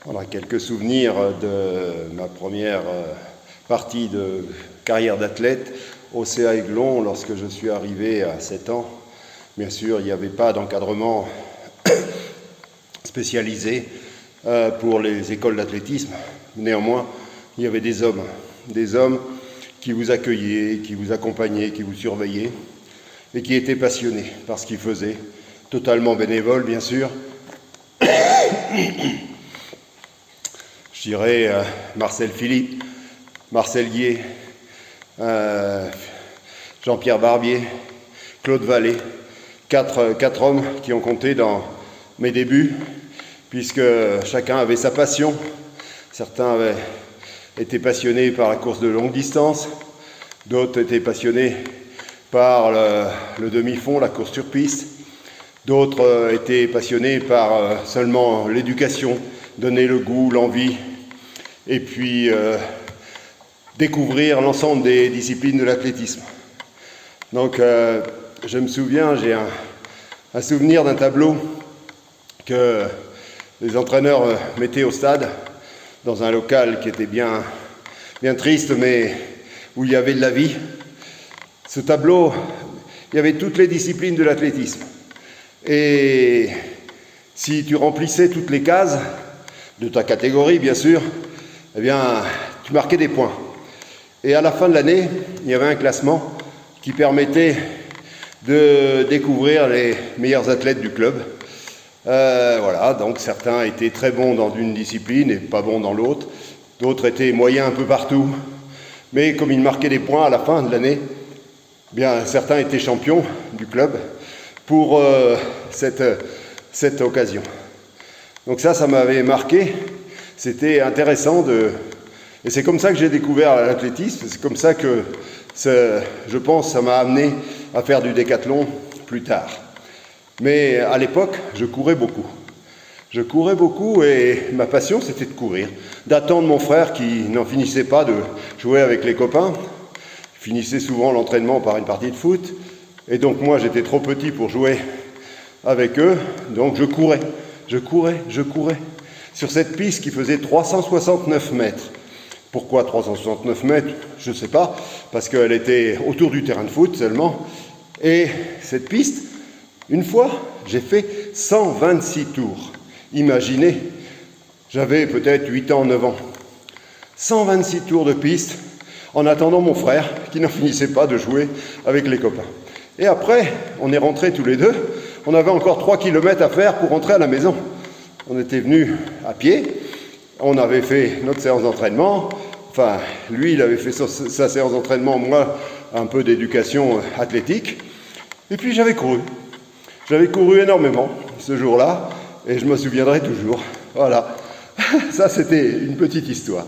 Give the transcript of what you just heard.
Voilà, quelques souvenirs de ma première partie de carrière d'athlète au CA Aiglon lorsque je suis arrivé à 7 ans. Bien sûr, il n'y avait pas d'encadrement spécialisé pour les écoles d'athlétisme. Néanmoins, il y avait des hommes qui vous accueillaient, qui vous accompagnaient, qui vous surveillaient et qui étaient passionnés par ce qu'ils faisaient, totalement bénévoles bien sûr. Je dirais Marcel Philippe, Marcel Guier, Jean-Pierre Barbier, Claude Vallée, quatre hommes qui ont compté dans mes débuts, puisque chacun avait sa passion. Certains avaient été passionnés par la course de longue distance, d'autres étaient passionnés par le demi-fond, la course sur piste, d'autres étaient passionnés par seulement l'éducation, donner le goût, l'envie, et puis découvrir l'ensemble des disciplines de l'athlétisme. Donc je me souviens, j'ai un souvenir d'un tableau que les entraîneurs mettaient au stade, dans un local qui était bien triste, mais où il y avait de la vie. Ce tableau, il y avait toutes les disciplines de l'athlétisme. Et si tu remplissais toutes les cases, de ta catégorie bien sûr, eh bien, tu marquais des points. Et à la fin de l'année, il y avait un classement qui permettait de découvrir les meilleurs athlètes du club. Voilà, donc certains étaient très bons dans une discipline et pas bons dans l'autre. D'autres étaient moyens un peu partout. Mais comme ils marquaient des points à la fin de l'année, eh bien, certains étaient champions du club pour cette occasion. Donc ça m'avait marqué. C'était intéressant et c'est comme ça que j'ai découvert l'athlétisme. C'est comme ça que, je pense, ça m'a amené à faire du décathlon plus tard. Mais à l'époque, je courais beaucoup. Je courais beaucoup et ma passion, c'était de courir. D'attendre mon frère qui n'en finissait pas de jouer avec les copains. Il finissait souvent l'entraînement par une partie de foot. Et donc moi, j'étais trop petit pour jouer avec eux. Donc je courais. Sur cette piste qui faisait 369 mètres. Pourquoi 369 mètres? Je ne sais pas, parce qu'elle était autour du terrain de foot seulement. Et cette piste, une fois, j'ai fait 126 tours. Imaginez, j'avais peut-être 8 ans, 9 ans. 126 tours de piste, en attendant mon frère, qui n'en finissait pas de jouer avec les copains. Et après, on est rentrés tous les deux. On avait encore 3 km à faire pour rentrer à la maison. On était venus à pied, on avait fait notre séance d'entraînement, enfin, lui, il avait fait sa séance d'entraînement, moi, un peu d'éducation athlétique, et puis j'avais couru. J'avais couru énormément ce jour-là, et je me souviendrai toujours. Voilà, ça c'était une petite histoire.